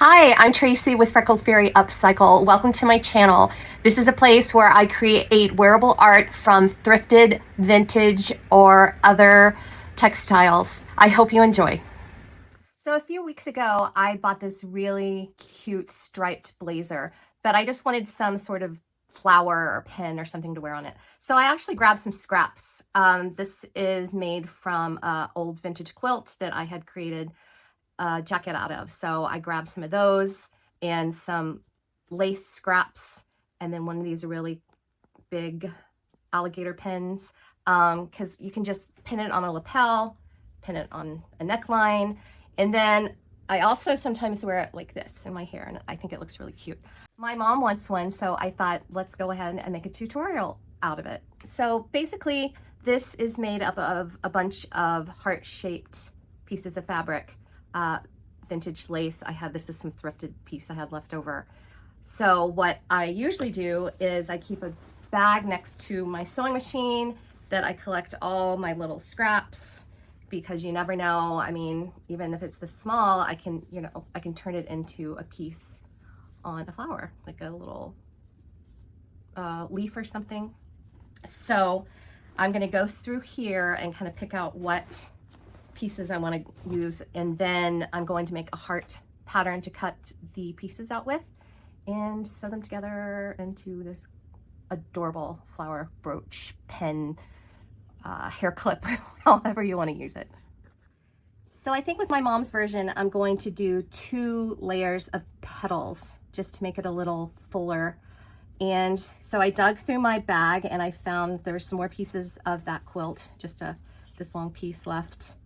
Hi, I'm Tracie with Freckled Fairy Upcycled. Welcome to my channel. This is a place where I create wearable art from thrifted, vintage, or other textiles. I hope you enjoy. So a few weeks ago, I bought this really cute striped blazer, but I just wanted some sort of flower or pin or something to wear on it. So I actually grabbed some scraps. This is made from an old vintage quilt that I had created jacket out of. So I grabbed some of those and some lace scraps, and then one of these really big alligator pins, because you can just pin it on a lapel, pin it on a neckline, and then I also sometimes wear it like this in my hair, and I think it looks really cute. My mom wants one, so I thought let's go ahead and make a tutorial out of it. So basically this is made up of a bunch of heart-shaped pieces of fabric. Vintage lace. This is some thrifted piece I had left over. So what I usually do is I keep a bag next to my sewing machine that I collect all my little scraps, because you never know. I mean, even if it's this small, I can turn it into a piece on a flower, like a little leaf or something. So I'm going to go through here and kind of pick out what pieces I want to use, and then I'm going to make a heart pattern to cut the pieces out with and sew them together into this adorable flower brooch, pen, hair clip, however you want to use it. So I think with my mom's version, I'm going to do 2 layers of petals just to make it a little fuller. And so I dug through my bag and I found there were some more pieces of that quilt, just this long piece left,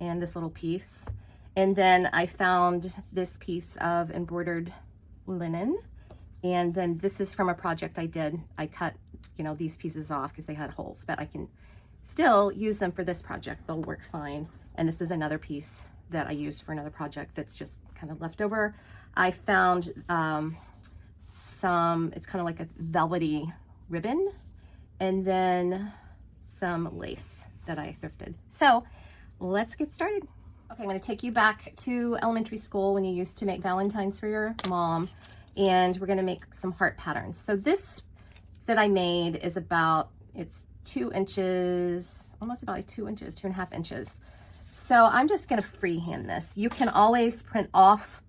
and this little piece. And then I found this piece of embroidered linen. And then this is from a project I did. I cut, these pieces off because they had holes, but I can still use them for this project. They'll work fine. And this is another piece that I used for another project that's just kind of left over. I found it's kind of like a velvety ribbon, and then some lace that I thrifted. So let's get started. Okay, I'm going to take you back to elementary school when you used to make Valentines for your mom, and we're going to make some heart patterns. So this that I made is it's 2 inches, almost about 2 inches, 2.5 inches. So I'm just going to freehand this. You can always print off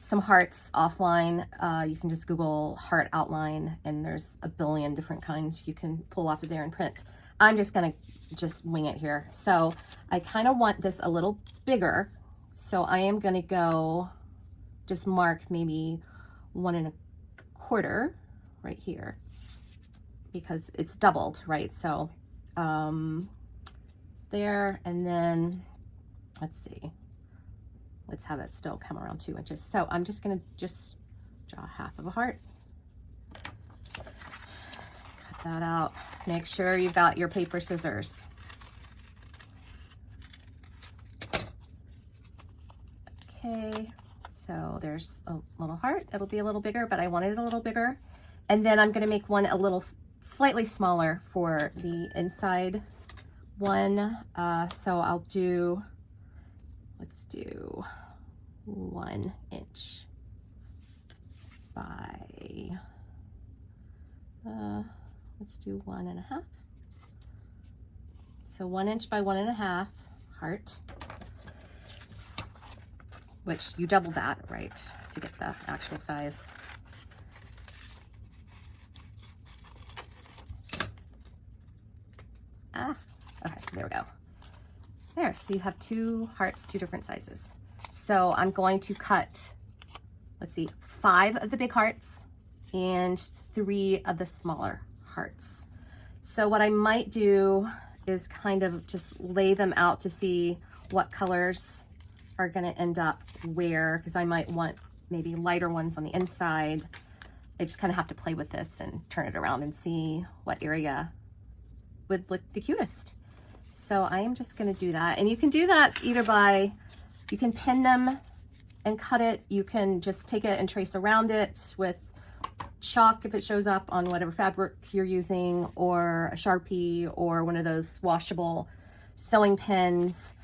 some hearts offline. You can just Google heart outline, and there's a billion different kinds you can pull off of there and print. I'm just gonna wing it here. So I kind of want this a little bigger. So I am gonna go just mark maybe 1 1/4 right here, because it's doubled, right? So there, and then let's see. Let's have it still come around 2 inches. So I'm just gonna draw half of a heart. Cut that out. Make sure you've got your paper scissors. Okay, so there's a little heart. It'll be a little bigger, but I wanted it a little bigger. And then I'm gonna make one a little slightly smaller for the inside one. So let's do 1 inch by, let's do 1.5. So 1 inch by 1.5 heart, which you double that, right, to get the actual size. Okay, there we go. There, so you have 2 hearts, 2 different sizes. So I'm going to cut, let's see, 5 of the big hearts and 3 of the smaller hearts. So what I might do is kind of just lay them out to see what colors are going to end up where, because I might want maybe lighter ones on the inside. I just kind of have to play with this and turn it around and see what area would look the cutest. So I am just going to do that. And you can do that either you can pin them and cut it. You can just take it and trace around it with chalk if it shows up on whatever fabric you're using, or a Sharpie, or one of those washable sewing pins,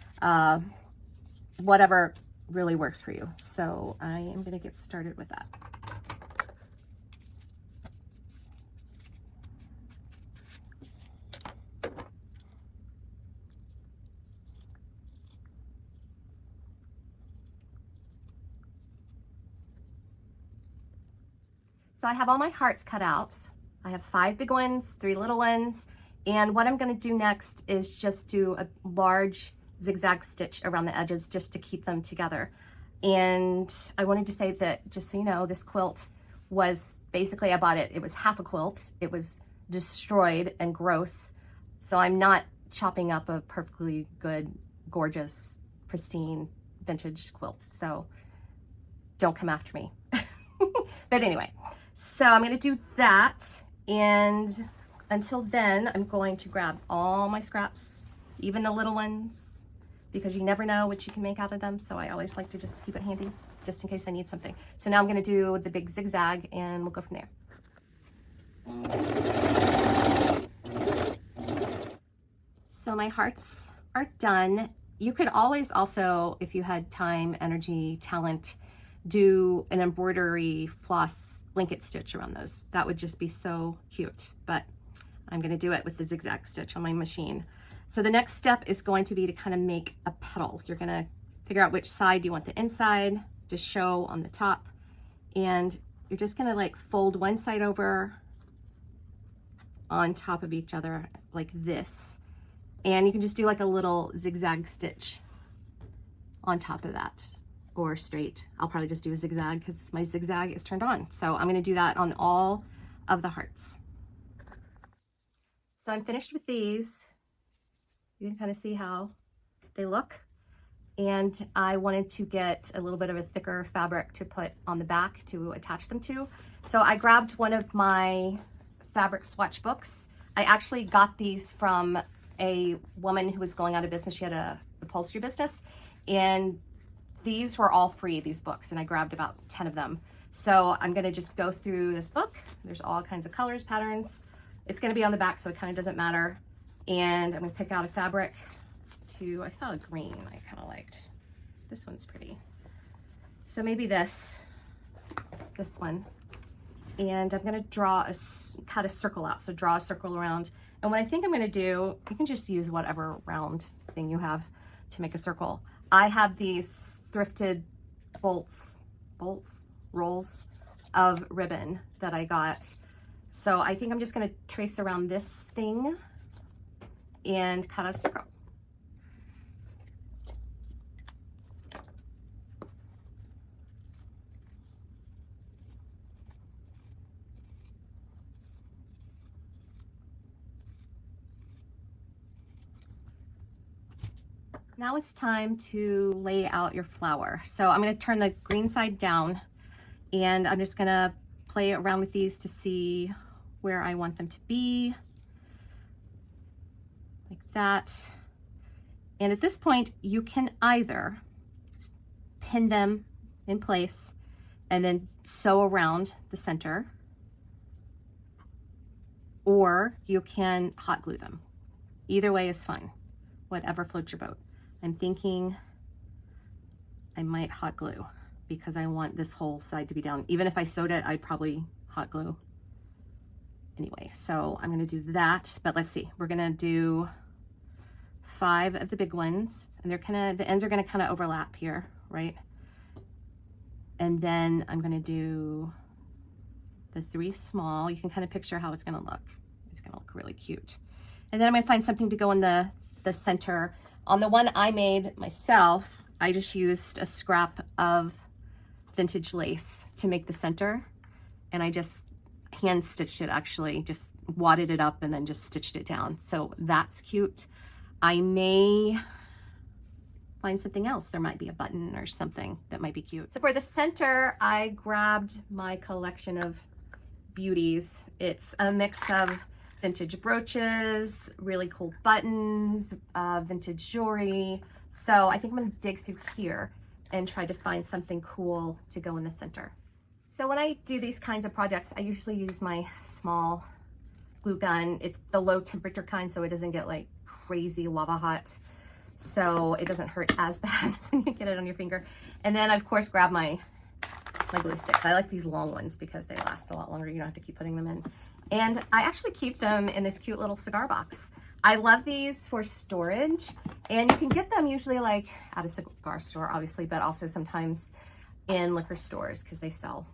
whatever really works for you. So I am going to get started with that. So I have all my hearts cut out. I have 5 big ones, 3 little ones. And what I'm going to do next is just do a large zigzag stitch around the edges just to keep them together. And I wanted to say that, just so you know, this quilt was basically, I bought it, it was half a quilt. It was destroyed and gross. So I'm not chopping up a perfectly good, gorgeous, pristine vintage quilt. So don't come after me. But anyway, so I'm going to do that. And until then, I'm going to grab all my scraps, even the little ones, because you never know what you can make out of them. So I always like to just keep it handy, just in case I need something. So now I'm going to do the big zigzag and we'll go from there. So my hearts are done. You could always also, if you had time, energy, talent, do an embroidery floss blanket stitch around those. That would just be so cute, but I'm going to do it with the zigzag stitch on my machine. So the next step is going to be to kind of make a petal. You're going to figure out which side you want the inside to show on the top, and you're just going to like fold one side over on top of each other like this, and you can just do like a little zigzag stitch on top of that, or straight. I'll probably just do a zigzag because my zigzag is turned on. So I'm going to do that on all of the hearts. So I'm finished with these. You can kind of see how they look. And I wanted to get a little bit of a thicker fabric to put on the back to attach them to. So I grabbed one of my fabric swatch books. I actually got these from a woman who was going out of business. She had a upholstery business, and these were all free, these books, and I grabbed about 10 of them. So I'm gonna just go through this book. There's all kinds of colors, patterns. It's gonna be on the back, so it kind of doesn't matter. And I'm gonna pick out a fabric I saw a green I kind of liked. This one's pretty. So maybe this one. And I'm gonna cut a circle out. So draw a circle around. And what I think I'm gonna do, you can just use whatever round thing you have to make a circle. I have these thrifted rolls of ribbon that I got. So I think I'm just gonna trace around this thing and cut a circle. Now it's time to lay out your flower. So I'm going to turn the green side down, and I'm just going to play around with these to see where I want them to be, like that. And at this point, you can either pin them in place and then sew around the center, or you can hot glue them. Either way is fine, whatever floats your boat. I'm thinking I might hot glue because I want this whole side to be down. Even if I sewed it, I'd probably hot glue anyway. So I'm gonna do that, but let's see. We're gonna do 5 of the big ones, and the ends are gonna kind of overlap here, right? And then I'm gonna do the 3 small. You can kind of picture how it's gonna look. It's gonna look really cute. And then I'm gonna find something to go in the center. On the one I made myself, I just used a scrap of vintage lace to make the center, and I just hand stitched it, actually just wadded it up and then just stitched it down. So that's cute. I may find something else. There might be a button or something that might be cute. So for the center, I grabbed my collection of beauties. It's a mix of vintage brooches, really cool buttons, vintage jewelry. So I think I'm gonna dig through here and try to find something cool to go in the center. So when I do these kinds of projects, I usually use my small glue gun. It's the low temperature kind, so it doesn't get like crazy lava hot. so it doesn't hurt as bad when you get it on your finger. And then of course grab my glue sticks. I like these long ones because they last a lot longer. You don't have to keep putting them in. And I actually keep them in this cute little cigar box. I love these for storage, and you can get them usually like at a cigar store, obviously, but also sometimes in liquor stores because they sell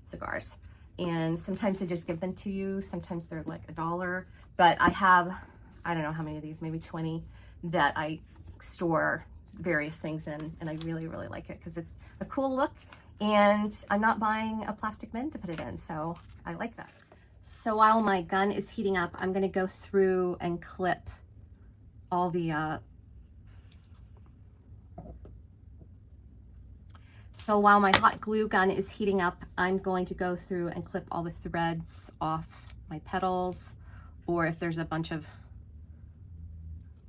cigars. And sometimes they just give them to you. Sometimes they're like $1. But I have, I don't know how many of these, maybe 20 that I store various things in, and I really, really like it because it's a cool look, and I'm not buying a plastic bin to put it in, so I like that. So while my gun is heating up, I'm gonna go through and clip all the, so while my hot glue gun is heating up, I'm going to go through and clip all the threads off my petals, or if there's a bunch of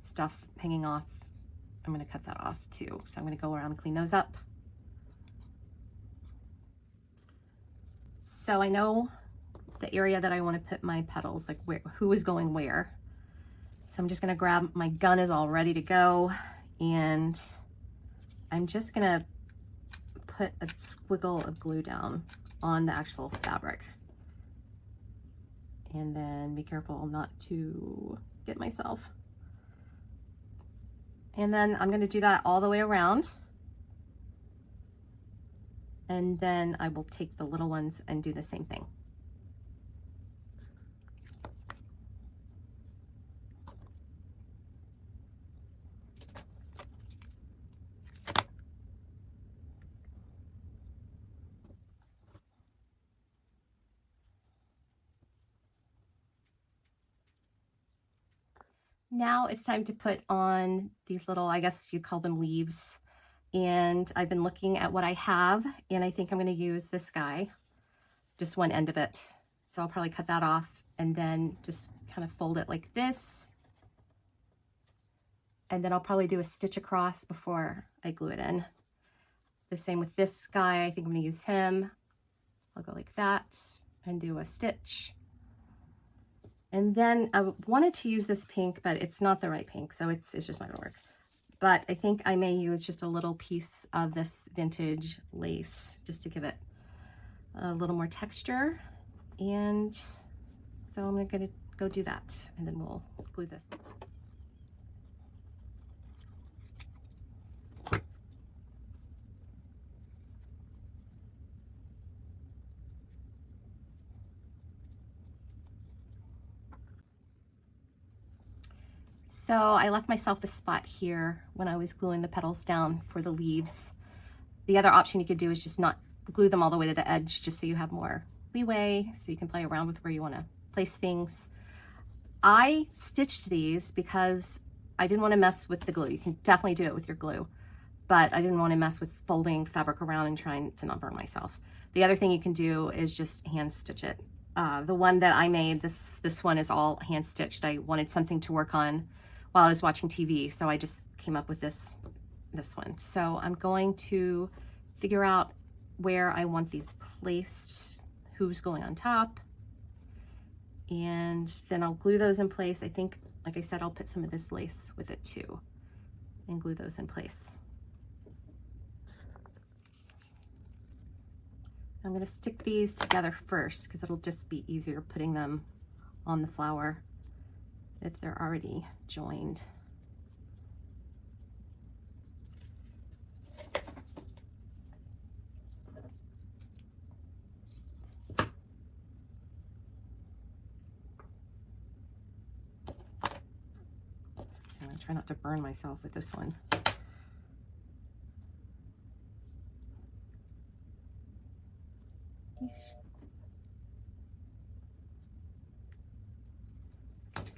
stuff hanging off, I'm gonna cut that off too. So I'm gonna go around and clean those up. So I know the area that I want to put my petals, like who is going where. So I'm just going to grab, my gun is all ready to go, and I'm just going to put a squiggle of glue down on the actual fabric, and then be careful not to get myself. And then I'm going to do that all the way around, and then I will take the little ones and do the same thing. Now it's time to put on these little, I guess you'd call them leaves. And I've been looking at what I have, and I think I'm going to use this guy, just one end of it. So I'll probably cut that off and then just kind of fold it like this. And then I'll probably do a stitch across before I glue it in. The same with this guy. I think I'm going to use him. I'll go like that and do a stitch. And then I wanted to use this pink, but it's not the right pink, so it's just not gonna work. But I think I may use just a little piece of this vintage lace just to give it a little more texture. And so I'm gonna go do that, and then we'll glue this. So I left myself a spot here when I was gluing the petals down for the leaves. The other option you could do is just not glue them all the way to the edge, just so you have more leeway, so you can play around with where you want to place things. I stitched these because I didn't want to mess with the glue. You can definitely do it with your glue, but I didn't want to mess with folding fabric around and trying to not burn myself. The other thing you can do is just hand stitch it. The one that I made, this one is all hand stitched. I wanted something to work on while I was watching TV, so I just came up with this one. So I'm going to figure out where I want these placed, who's going on top, and then I'll glue those in place. I think, like I said, I'll put some of this lace with it too and glue those in place. I'm going to stick these together first because it'll just be easier putting them on the flower if they're already joined. I'm going to try not to burn myself with this one.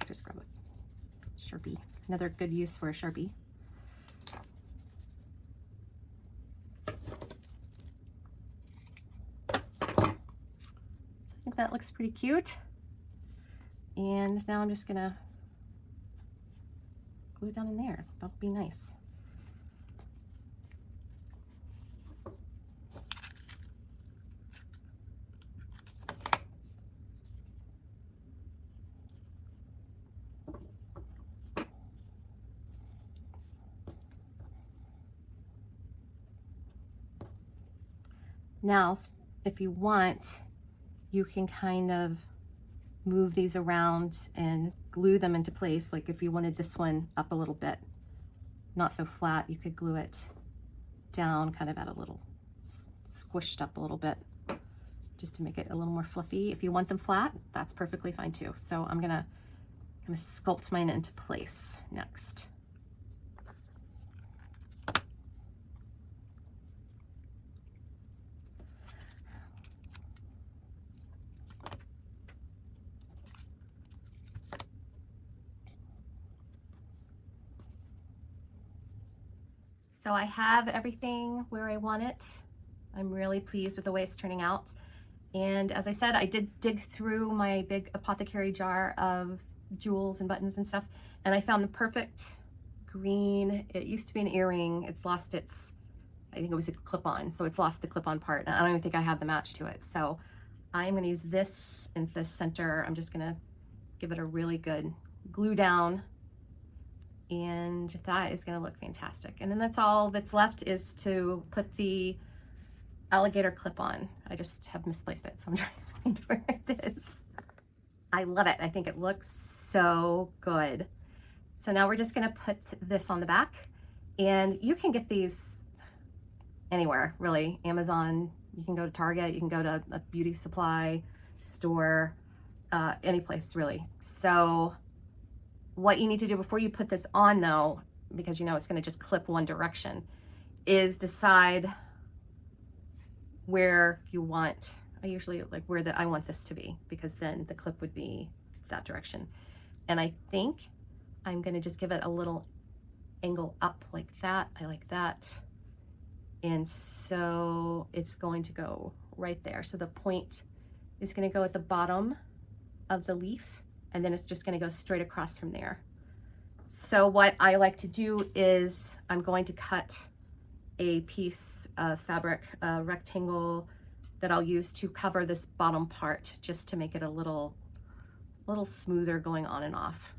Just grab a Sharpie. Another good use for a Sharpie. I think that looks pretty cute. And now I'm just gonna glue it down in there. That'll be nice. Now, if you want, you can kind of move these around and glue them into place. Like if you wanted this one up a little bit, not so flat, you could glue it down kind of at a little squished up a little bit, just to make it a little more fluffy. If you want them flat, that's perfectly fine too. So I'm gonna sculpt mine into place next. So I have everything where I want it. I'm really pleased with the way it's turning out. And as I said, I did dig through my big apothecary jar of jewels and buttons and stuff, and I found the perfect green. It used to be an earring. It's lost its, I think it was a clip-on, so it's lost the clip-on part. And I don't even think I have the match to it. So I'm gonna use this in the center. I'm just gonna give it a really good glue down, and that is gonna look fantastic. And then that's all that's left, is to put the alligator clip on. I just have misplaced it, so I'm trying to find where it is. I love it. I think it looks so good. So now we're just gonna put this on the back, and you can get these anywhere, really. Amazon, you can go to Target, you can go to a beauty supply store, any place really. So what you need to do before you put this on though, because you know it's gonna just clip one direction, is decide where you want, I usually like where I want this to be, because then the clip would be that direction. And I think I'm gonna just give it a little angle up like that. I like that. And so it's going to go right there. So the point is gonna go at the bottom of the leaf, and then it's just gonna go straight across from there. So what I like to do is I'm going to cut a piece of fabric, a rectangle that I'll use to cover this bottom part, just to make it a little smoother going on and off.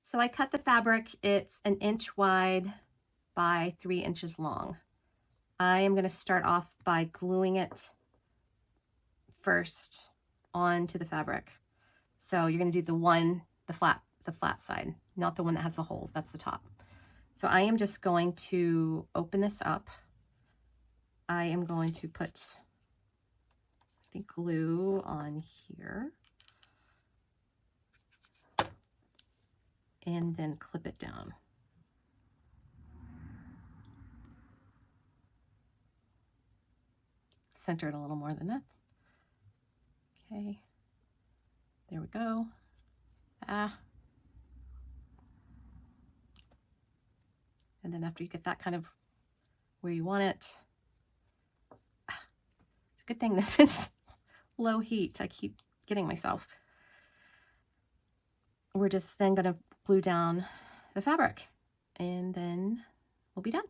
So I cut the fabric. It's 1 inch wide by 3 inches long. I am going to start off by gluing it first onto the fabric. So you're going to do the flat side, not the one that has the holes. That's the top. So I am just going to open this up. I am going to put the glue on here and then clip it down. Center it a little more than that. Okay, there we go. And then after you get that kind of where you want it, it's a good thing this is low heat. I keep getting myself. We're just then gonna glue down the fabric, and then we'll be done.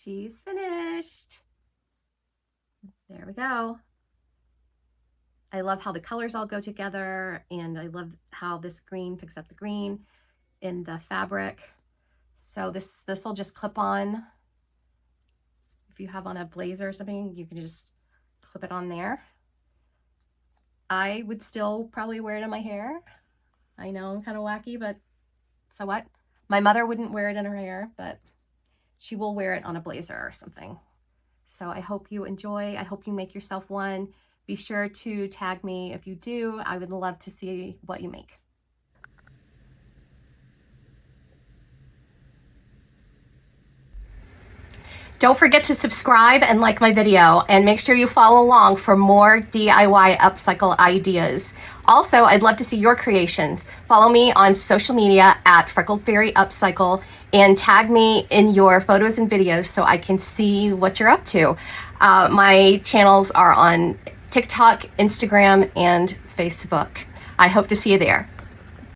She's finished. There we go. I love how the colors all go together, and I love how this green picks up the green in the fabric. So this will just clip on. If you have on a blazer or something, you can just clip it on there. I would still probably wear it in my hair. I know I'm kind of wacky, but so what? My mother wouldn't wear it in her hair, but she will wear it on a blazer or something. So I hope you enjoy. I hope you make yourself one. Be sure to tag me if you do. I would love to see what you make. Don't forget to subscribe and like my video, and make sure you follow along for more DIY upcycle ideas. Also, I'd love to see your creations. Follow me on social media at Freckled Fairy Upcycle and tag me in your photos and videos so I can see what you're up to. My channels are on TikTok, Instagram, and Facebook. I hope to see you there.